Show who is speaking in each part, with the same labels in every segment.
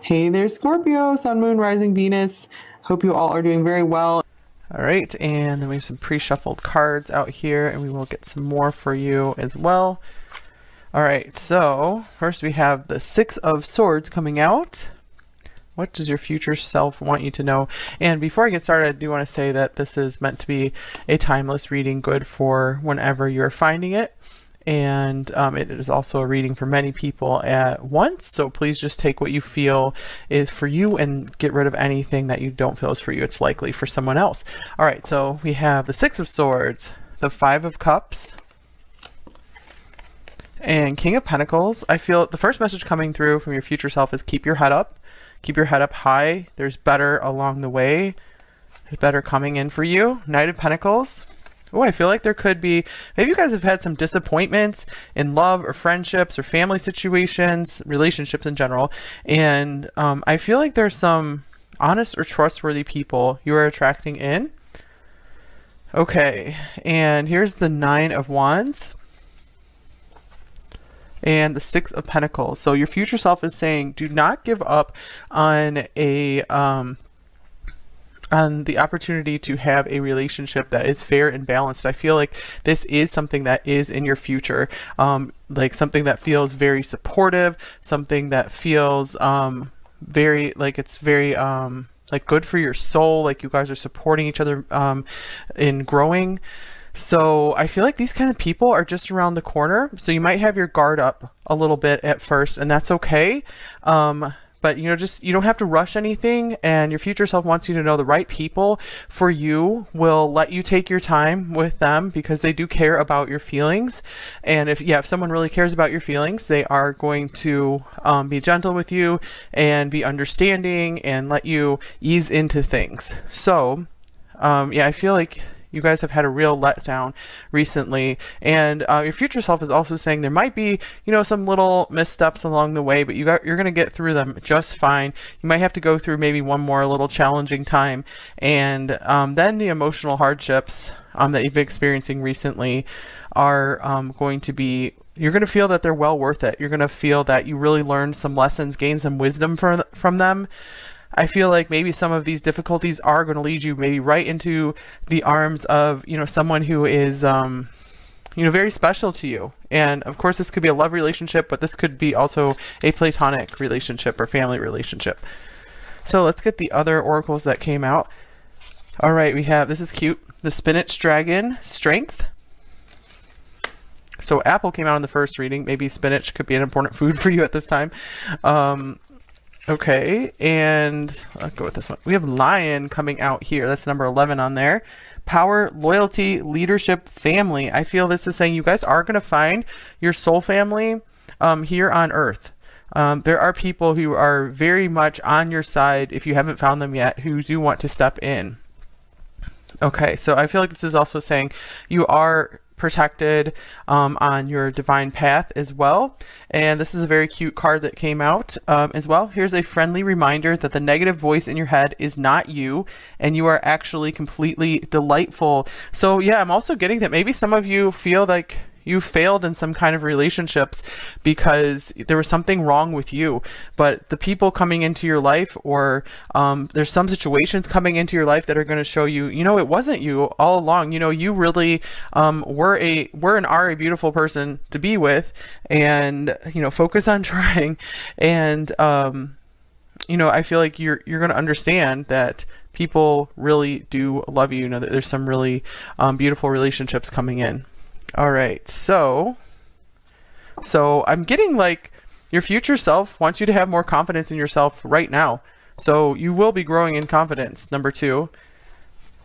Speaker 1: Hey there, Scorpio, Sun, Moon, Rising, Venus. Hope you all are doing very well. All right, and then we have some pre-shuffled cards out here, and we will get some more for you as well. All right, so first we have the Six of Swords coming out. What does your future self want you to know? And before I get started, I do want to say that this is meant to be a timeless reading, good for whenever you're finding it. And it is also a reading for many people at once, so please just take what you feel is for you and get rid of anything that you don't feel is for you. It's likely for someone else. All right, so we have the Six of Swords, the Five of Cups, and King of Pentacles. I feel the first message coming through from your future self is keep your head up. Keep your head up high. There's better along the way. There's better coming in for you. Knight of Pentacles. Oh, I feel like there could be, maybe you guys have had some disappointments in love or friendships or family situations, relationships in general. And I feel like there's some honest or trustworthy people you are attracting in. Okay, and here's the Nine of Wands and the Six of Pentacles. So your future self is saying, do not give up on the opportunity to have a relationship that is fair and balanced. I feel like this is something that is in your future, like something that feels very supportive, something that feels very like it's very like good for your soul, like you guys are supporting each other in growing. So I feel like these kind of people are just around the corner, so you might have your guard up a little bit at first, and that's okay. But you know, just you don't have to rush anything, and your future self wants you to know the right people for you will let you take your time with them because they do care about your feelings. And if someone really cares about your feelings, they are going to be gentle with you and be understanding and let you ease into things. So yeah, I feel like you guys have had a real letdown recently, and your future self is also saying there might be, you know, some little missteps along the way, but you're going to get through them just fine. You might have to go through maybe one more little challenging time, and then the emotional hardships that you've been experiencing recently are going to be, you're going to feel that they're well worth it. You're going to feel that you really learned some lessons, gained some wisdom from them. I feel like maybe some of these difficulties are going to lead you maybe right into the arms of, you know, someone who is, you know, very special to you. And of course, this could be a love relationship, but this could be also a platonic relationship or family relationship. So let's get the other oracles that came out. All right, we have, this is cute, the Spinach Dragon, Strength. So apple came out in the first reading. Maybe spinach could be an important food for you at this time. Okay, and I'll go with this one. We have Lion coming out here. That's number 11 on there. Power, loyalty, leadership, family. I feel this is saying you guys are going to find your soul family here on Earth. There are people who are very much on your side, if you haven't found them yet, who do want to step in. Okay, so I feel like this is also saying you are protected on your divine path as well. And this is a very cute card that came out as well. Here's a friendly reminder that the negative voice in your head is not you, and you are actually completely delightful. So yeah, I'm also getting that maybe some of you feel like you failed in some kind of relationships because there was something wrong with you, but the people coming into your life, or there's some situations coming into your life that are going to show you, you know, it wasn't you all along. You know, you really were and are a beautiful person to be with, and you know, focus on trying. And you know, I feel like you're going to understand that people really do love you. You know, that there's some really beautiful relationships coming in. All right, so I'm getting like your future self wants you to have more confidence in yourself right now. So you will be growing in confidence. Number 2.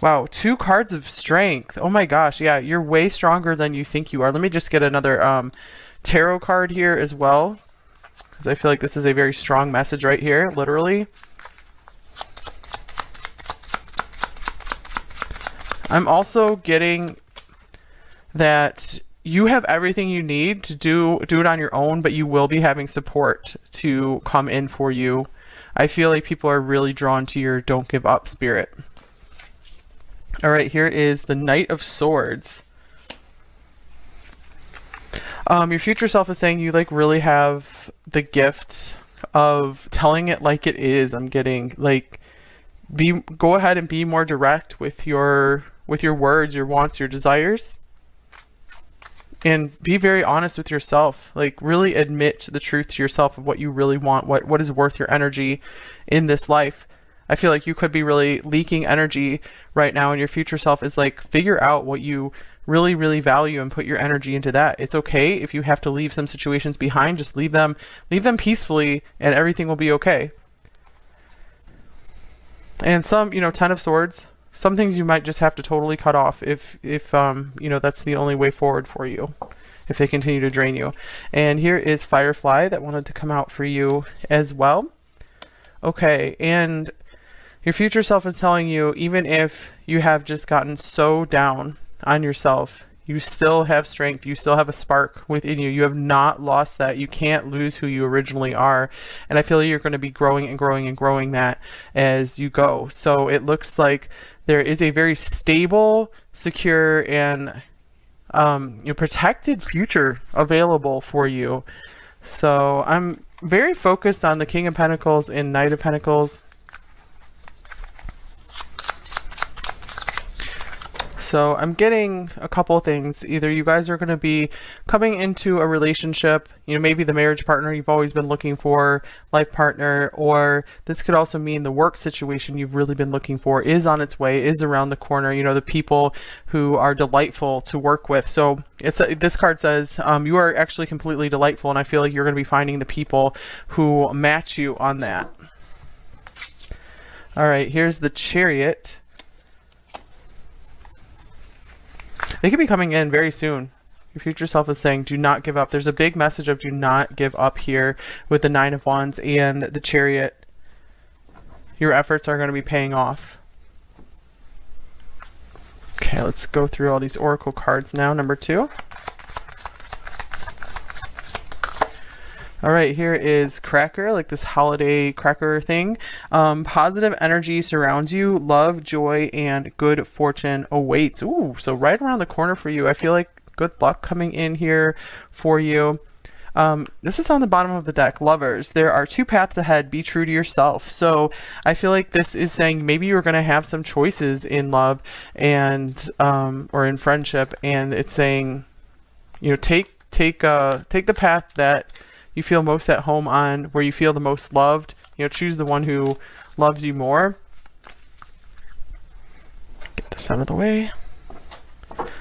Speaker 1: Wow, 2 cards of strength. Oh my gosh, yeah, you're way stronger than you think you are. Let me just get another tarot card here as well, because I feel like this is a very strong message right here, literally. I'm also getting that you have everything you need to do it on your own, but you will be having support to come in for you. I feel like people are really drawn to your don't give up spirit. All right, here is the Knight of Swords. Your future self is saying you like really have the gift of telling it like it is. I'm getting like, go ahead and be more direct with your words, your wants, your desires, and be very honest with yourself. Like really admit the truth to yourself of what you really want, what is worth your energy in this life. I feel like you could be really leaking energy right now, and your future self is like, figure out what you really, really value and put your energy into that. It's okay if you have to leave some situations behind, just leave them peacefully and everything will be okay. And some, you know, 10 of Swords, some things you might just have to totally cut off if you know, that's the only way forward for you, if they continue to drain you. And here is Firefly that wanted to come out for you as well. Okay, and your future self is telling you, even if you have just gotten so down on yourself, you still have strength, you still have a spark within you. You have not lost that. You can't lose who you originally are. And I feel like you're going to be growing and growing and growing that as you go. So it looks like there is a very stable, secure, and you know, protected future available for you. So I'm very focused on the King of Pentacles and Knight of Pentacles. So I'm getting a couple of things. Either you guys are going to be coming into a relationship, you know, maybe the marriage partner you've always been looking for, life partner, or this could also mean the work situation you've really been looking for is on its way, is around the corner, you know, the people who are delightful to work with. So this card says you are actually completely delightful, and I feel like you're going to be finding the people who match you on that. All right, here's the Chariot. They could be coming in very soon. Your future self is saying, do not give up. There's a big message of do not give up here with the Nine of Wands and the Chariot. Your efforts are going to be paying off. Okay, let's go through all these Oracle cards now. Number 2. All right, here is Cracker, like this holiday cracker thing. Positive energy surrounds you. Love, joy, and good fortune awaits. Ooh, so right around the corner for you. I feel like good luck coming in here for you. This is on the bottom of the deck. Lovers, there are 2 paths ahead. Be true to yourself. So I feel like this is saying maybe you're going to have some choices in love and or in friendship, and it's saying, you know, take the path that you feel most at home on, where you feel the most loved. You know, choose the one who loves you more. Get this out of the way.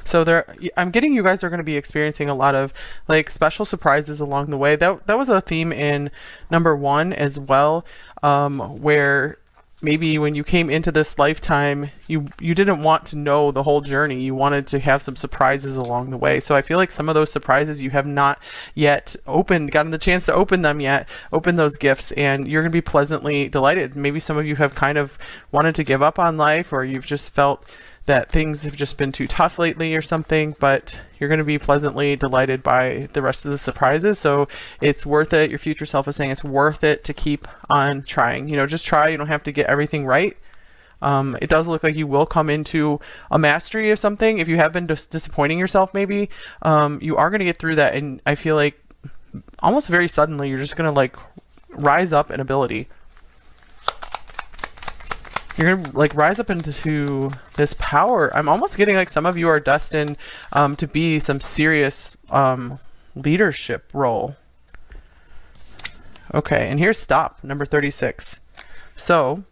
Speaker 1: So I'm getting you guys are going to be experiencing a lot of like special surprises along the way. That was a theme in number 1 as well, where maybe when you came into this lifetime, you didn't want to know the whole journey. You wanted to have some surprises along the way. So I feel like some of those surprises you have not yet gotten the chance to open them yet, open those gifts, and you're going to be pleasantly delighted. Maybe some of you have kind of wanted to give up on life, or you've just felt that things have just been too tough lately or something, but you're going to be pleasantly delighted by the rest of the surprises. So it's worth it. Your future self is saying it's worth it to keep on trying. You know, just try. You don't have to get everything right. It does look like you will come into a mastery of something. If you have been disappointing yourself, maybe you are going to get through that. And I feel like almost very suddenly, you're just going to like rise up in ability. You're going to like rise up into this power. I'm almost getting like some of you are destined to be some serious leadership role. Okay, and here's stop, number 36. So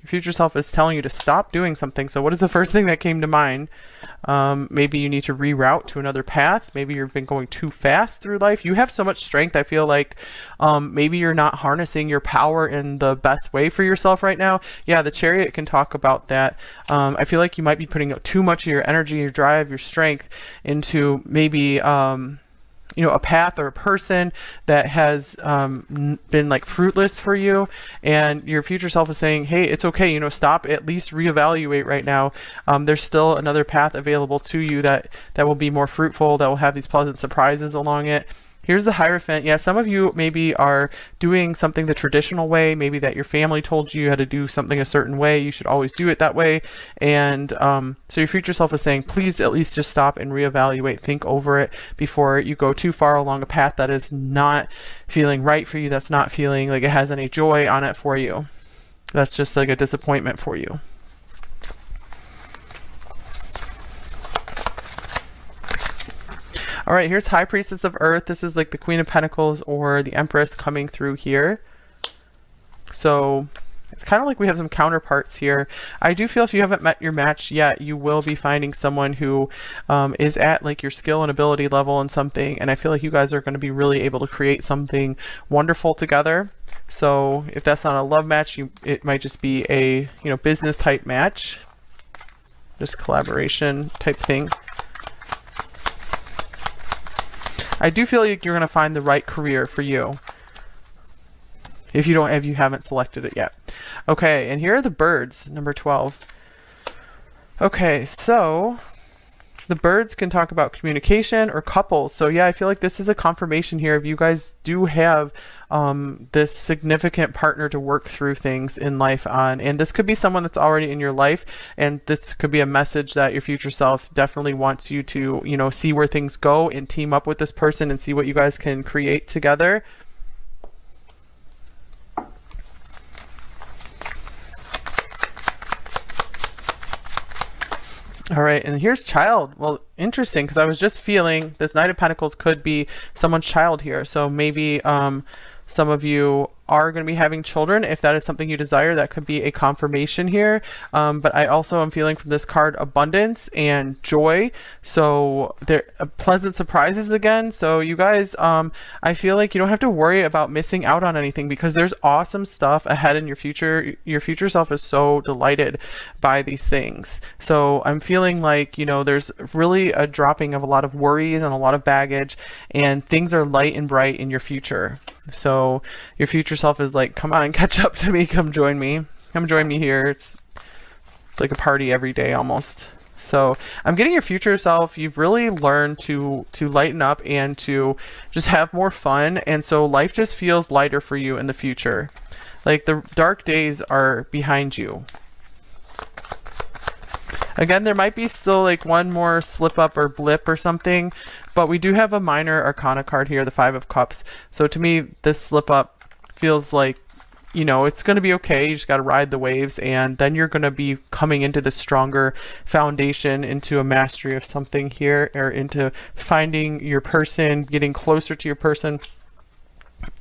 Speaker 1: your future self is telling you to stop doing something. So what is the first thing that came to mind? Maybe you need to reroute to another path. Maybe you've been going too fast through life. You have so much strength. I feel like maybe you're not harnessing your power in the best way for yourself right now. Yeah, the Chariot can talk about that. I feel like you might be putting too much of your energy, your drive, your strength into maybe you know, a path or a person that has been like fruitless for you, and your future self is saying, hey, it's okay, you know, stop, at least reevaluate right now. There's still another path available to you that will be more fruitful, that will have these pleasant surprises along it. Here's the Hierophant. Yeah, some of you maybe are doing something the traditional way, maybe that your family told you how to do something a certain way. You should always do it that way. And so your future self is saying, please at least just stop and reevaluate, think over it before you go too far along a path that is not feeling right for you, that's not feeling like it has any joy on it for you. That's just like a disappointment for you. All right, here's High Priestess of Earth. This is like the Queen of Pentacles or the Empress coming through here. So it's kind of like we have some counterparts here. I do feel if you haven't met your match yet, you will be finding someone who is at like your skill and ability level in something. And I feel like you guys are going to be really able to create something wonderful together. So if that's not a love match, it might just be a, business type match, just collaboration type thing. I do feel like you're going to find the right career for you if you haven't selected it yet. Okay, and here are the birds, number 12. Okay, so the birds can talk about communication or couples. So yeah, I feel like this is a confirmation here if you guys do have this significant partner to work through things in life on. And this could be someone that's already in your life, and this could be a message that your future self definitely wants you to, see where things go and team up with this person and see what you guys can create together. All right, and here's child. Well, interesting, because I was just feeling this Knight of Pentacles could be someone's child here. So maybe some of you are going to be having children. If that is something you desire, that could be a confirmation here. But I also am feeling from this card abundance and joy. So there pleasant surprises again. So you guys, I feel like you don't have to worry about missing out on anything because there's awesome stuff ahead in your future. Your future self is so delighted by these things. So I'm feeling like, there's really a dropping of a lot of worries and a lot of baggage, and things are light and bright in your future. So your future self is like, come on, catch up to me, come join me here. It's like a party every day almost. So I'm getting your future self, you've really learned to lighten up and to just have more fun, and so life just feels lighter for you in the future. Like the dark days are behind you. Again, there might be still like one more slip up or blip or something, but we do have a minor arcana card here, the Five of Cups. So to me, this slip up feels like, it's going to be okay. You just got to ride the waves, and then you're going to be coming into this stronger foundation, into a mastery of something here, or into finding your person, getting closer to your person.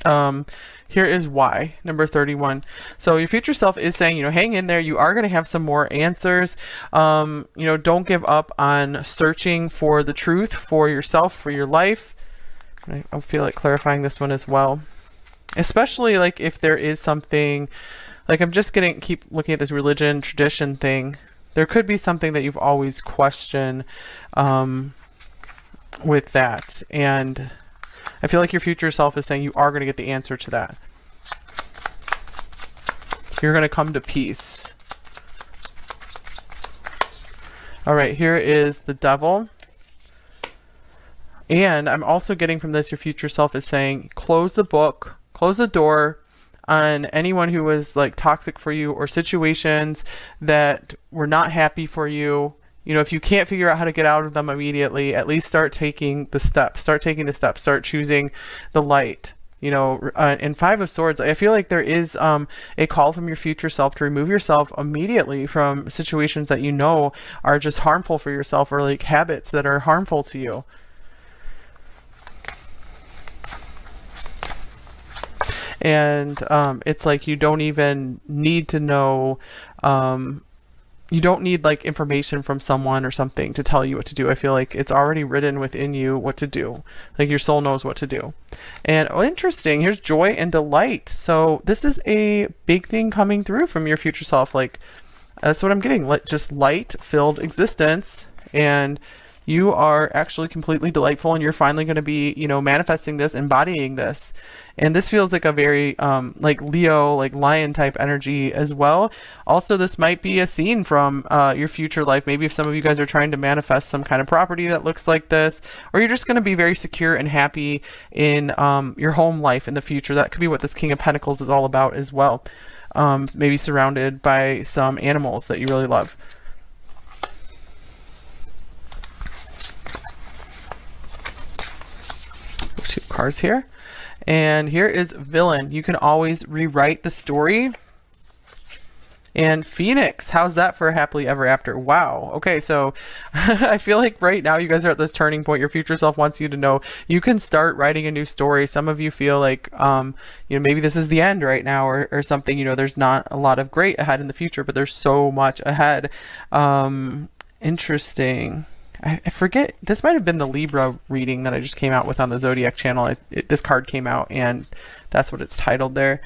Speaker 1: Here is why, number 31. So your future self is saying, hang in there. You are going to have some more answers. Don't give up on searching for the truth for yourself, for your life. I feel like clarifying this one as well, especially like if there is something, like I'm just going to keep looking at this religion tradition thing. There could be something that you've always questioned with that. And I feel like your future self is saying you are going to get the answer to that. You're going to come to peace. All right, here is the Devil. And I'm also getting from this, your future self is saying, close the book, close the door on anyone who was like toxic for you or situations that were not happy for you. If you can't figure out how to get out of them immediately, at least start taking the steps, start choosing the light. In Five of Swords, I feel like there is a call from your future self to remove yourself immediately from situations that are just harmful for yourself, or like habits that are harmful to you. And it's like you don't even need to know, you don't need like information from someone or something to tell you what to do. I feel like it's already written within you what to do. Like your soul knows what to do. And interesting, here's joy and delight. So this is a big thing coming through from your future self. Like that's what I'm getting, just light filled existence. And You are actually completely delightful, and you're finally going to be, you know, manifesting this, embodying this. And this feels like a very like Leo, like lion type energy as well. Also, this might be a scene from your future life. Maybe if some of you guys are trying to manifest some kind of property that looks like this, or you're just going to be very secure and happy in your home life in the future. That could be what this King of Pentacles is all about as well. Maybe surrounded by some animals that you really love. Two cards here. And here is Villain. You can always rewrite the story. And Phoenix, how's that for a happily ever after? Wow. Okay, so I feel like right now you guys are at this turning point. Your future self wants you to know you can start writing a new story. Some of you feel like, you know, maybe this is the end right now, or something. You know, there's not a lot of great ahead in the future, but there's so much ahead. Interesting. I forget, this might have been the Libra reading that I just came out with on the Zodiac channel. This card came out, and that's what it's titled there.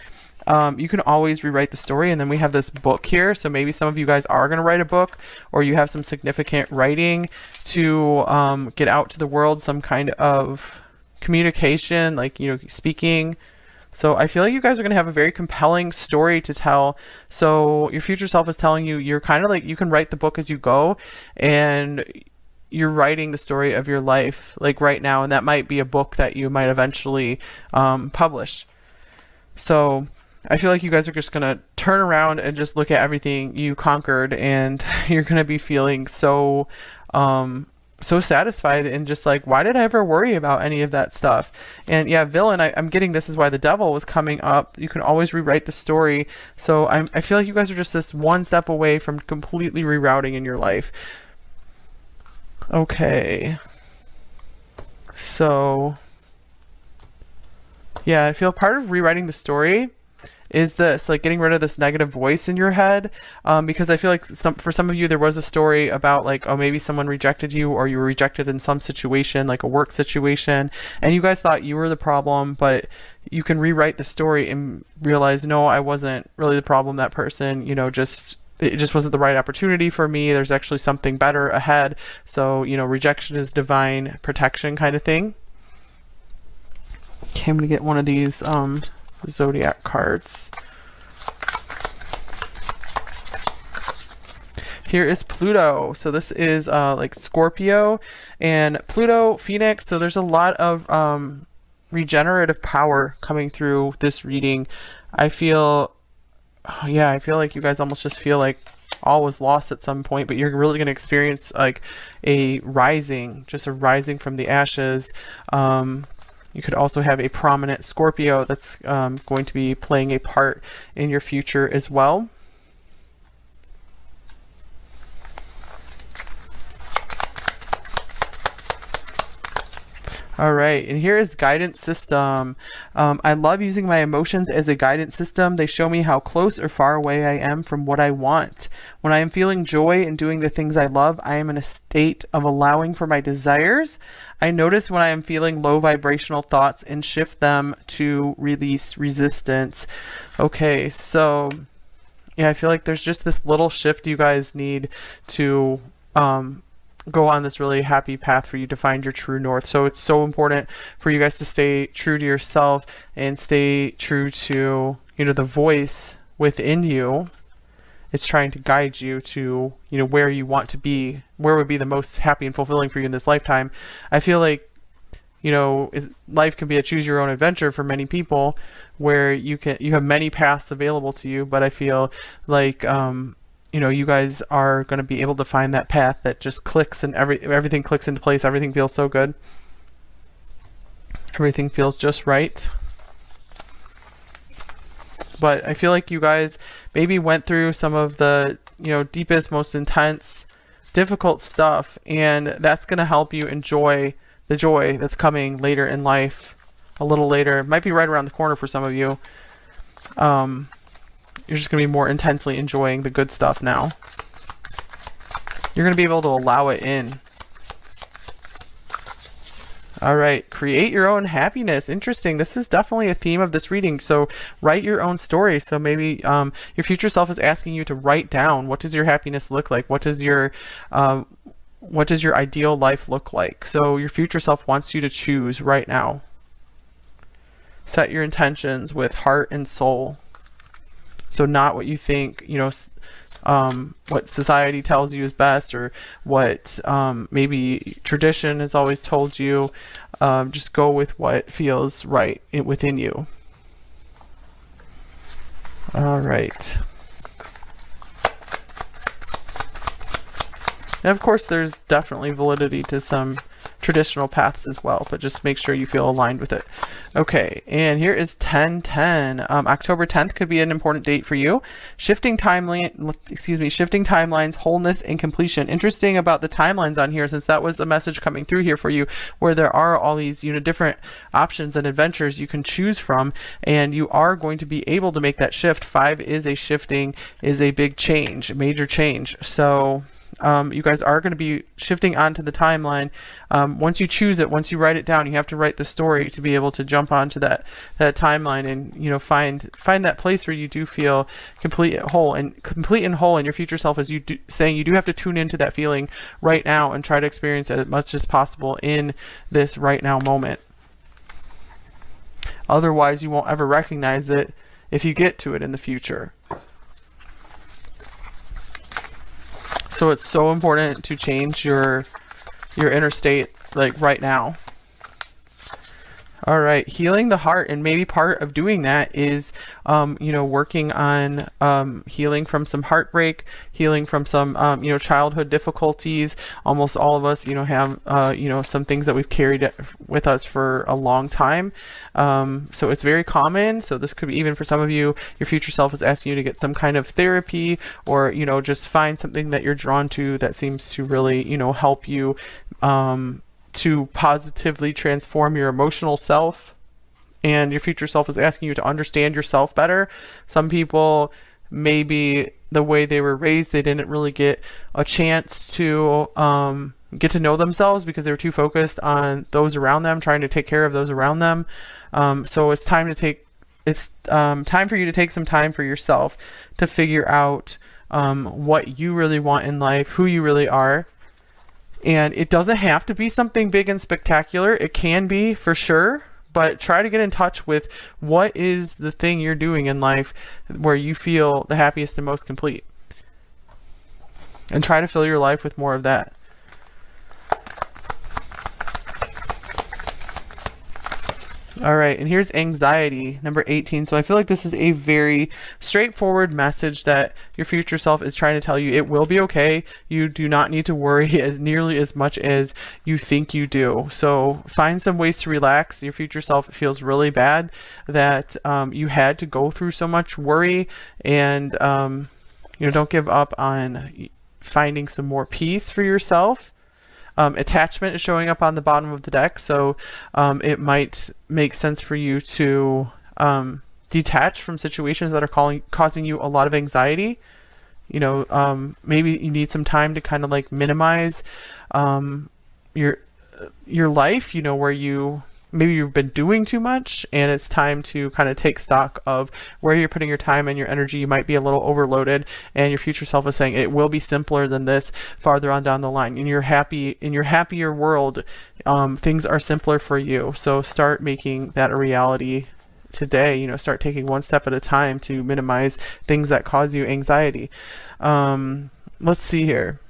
Speaker 1: You can always rewrite the story, and then we have this book here. So maybe some of you guys are going to write a book, or you have some significant writing to get out to the world, some kind of communication, like, you know, speaking. So I feel like you guys are going to have a very compelling story to tell. So your future self is telling you, you're kind of like, you can write the book as you go, and you're writing the story of your life like right now, and that might be a book that you might eventually publish. So I feel like you guys are just gonna turn around and just look at everything you conquered, and you're gonna be feeling so so satisfied, and just like, why did I ever worry about any of that stuff? And yeah, Villain, I'm getting this is why the Devil was coming up. You can always rewrite the story. So I feel like you guys are just this one step away from completely rerouting in your life. Okay, so yeah, I feel part of rewriting the story is this, like, getting rid of this negative voice in your head, because I feel like for some of you there was a story about, like, oh, maybe someone rejected you, or you were rejected in some situation, like a work situation, and you guys thought you were the problem. But you can rewrite the story and realize, no, I wasn't really the problem. That person, you know, it just wasn't the right opportunity for me. There's actually something better ahead. So, you know, rejection is divine protection kind of thing. Okay, I'm gonna get one of these Zodiac cards. Here is Pluto. So this is like Scorpio, and Pluto, Phoenix. So there's a lot of regenerative power coming through this reading. I feel like you guys almost just feel like all was lost at some point, but you're really going to experience like a rising from the ashes. You could also have a prominent Scorpio that's going to be playing a part in your future as well. All right, and here is guidance system. I love using my emotions as a guidance system. They show me how close or far away I am from what I want. When I am feeling joy and doing the things I love, I am in a state of allowing for my desires. I notice when I am feeling low vibrational thoughts and shift them to release resistance. Okay, so yeah, I feel like there's just this little shift you guys need to go on this really happy path for you to find your true north. So it's so important for you guys to stay true to yourself and stay true to, you know, the voice within you. It's trying to guide you to, you know, where you want to be, where would be the most happy and fulfilling for you in this lifetime. I feel like, you know, life can be a choose your own adventure for many people, where you have many paths available to you, but I feel like you know, you guys are going to be able to find that path that just clicks, and everything clicks into place. Everything feels so good. Everything feels just right. But I feel like you guys maybe went through some of the, you know, deepest, most intense, difficult stuff, and that's going to help you enjoy the joy that's coming later in life. A little later, might be right around the corner for some of you. You're just going to be more intensely enjoying the good stuff now. You're going to be able to allow it in. All right, create your own happiness. Interesting. This is definitely a theme of this reading. So write your own story. So maybe your future self is asking you to write down, what does your happiness look like? What does your what does your ideal life look like? So your future self wants you to choose right now. Set your intentions with heart and soul. So not what you think, what society tells you is best, or what maybe tradition has always told you. Just go with what feels right within you. All right. And of course, there's definitely validity to some traditional paths as well, but just make sure you feel aligned with it. Okay, and here is 10/10. October 10th could be an important date for you. Shifting timelines, wholeness, and completion. Interesting about the timelines on here, since that was a message coming through here for you, where there are all these, different options and adventures you can choose from, and you are going to be able to make that shift. 5 is a big change, major change. So you guys are going to be shifting onto the timeline. Once you choose it, once you write it down, you have to write the story to be able to jump onto that timeline and find that place where you do feel complete and whole. And your future self is saying you do have to tune into that feeling right now and try to experience it as much as possible in this right now moment. Otherwise, you won't ever recognize it if you get to it in the future. So it's so important to change your inner state, like right now. All right, healing the heart, and maybe part of doing that is, working on healing from some heartbreak, healing from some, childhood difficulties. Almost all of us, have, some things that we've carried with us for a long time. So it's very common. So this could be, even for some of you, your future self is asking you to get some kind of therapy, or, just find something that you're drawn to that seems to really, help you, to positively transform your emotional self. And your future self is asking you to understand yourself better. Some people, maybe the way they were raised, they didn't really get a chance to get to know themselves because they were too focused on those around them, trying to take care of those around them. So it's time for you to take some time for yourself to figure out what you really want in life, who you really are. And it doesn't have to be something big and spectacular. It can be, for sure, but try to get in touch with what is the thing you're doing in life where you feel the happiest and most complete. And try to fill your life with more of that. All right, and here's anxiety, number 18. So I feel like this is a very straightforward message that your future self is trying to tell you. It will be okay. You do not need to worry as nearly as much as you think you do. So find some ways to relax. Your future self feels really bad that you had to go through so much worry, and don't give up on finding some more peace for yourself. Attachment is showing up on the bottom of the deck, so it might make sense for you to detach from situations that are causing you a lot of anxiety. Maybe you need some time to kind of like minimize your life, where maybe you've been doing too much, and it's time to kind of take stock of where you're putting your time and your energy. You might be a little overloaded, and your future self is saying it will be simpler than this farther on down the line. In your happier world, things are simpler for you. So start making that a reality today. Start taking one step at a time to minimize things that cause you anxiety. Let's see here.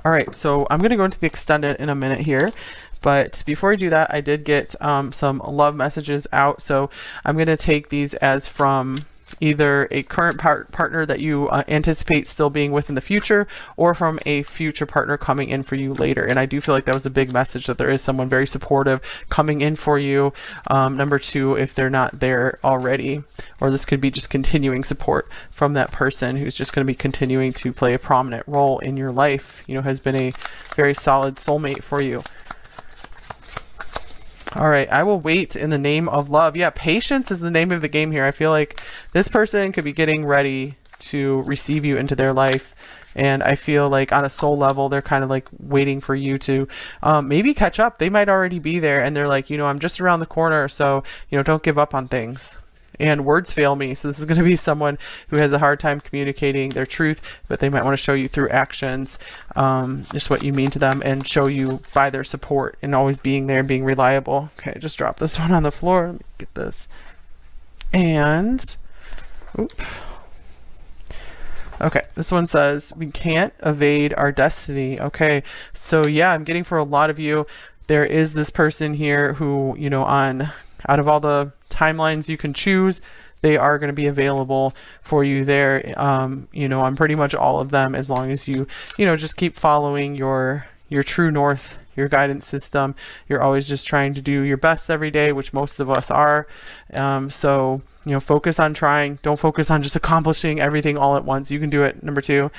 Speaker 1: All right, so I'm going to go into the extended in a minute here. But before I do that, I did get some love messages out. So I'm going to take these as from either a current partner that you anticipate still being with in the future, or from a future partner coming in for you later. And I do feel like that was a big message, that there is someone very supportive coming in for you. Number 2, if they're not there already, or this could be just continuing support from that person who's just going to be continuing to play a prominent role in your life, has been a very solid soulmate for you. All right, I will wait in the name of love. Yeah, patience is the name of the game here. I feel like this person could be getting ready to receive you into their life. And I feel like on a soul level, they're kind of like waiting for you to maybe catch up. They might already be there, and they're like, I'm just around the corner, so, don't give up on things. And words fail me. So this is going to be someone who has a hard time communicating their truth, but they might want to show you through actions, just what you mean to them, and show you by their support and always being there and being reliable. Okay, just drop this one on the floor. Let me get this. And, oop. Okay, this one says, we can't evade our destiny. Okay, so yeah, I'm getting for a lot of you, there is this person here who, you know, out of all the timelines you can choose, they are going to be available for you there, you know, on pretty much all of them, as long as you know, just keep following your true north, your guidance system. You're always just trying to do your best every day, which most of us are. So, you know, focus on trying. Don't focus on just accomplishing everything all at once. You can do it. Number 2.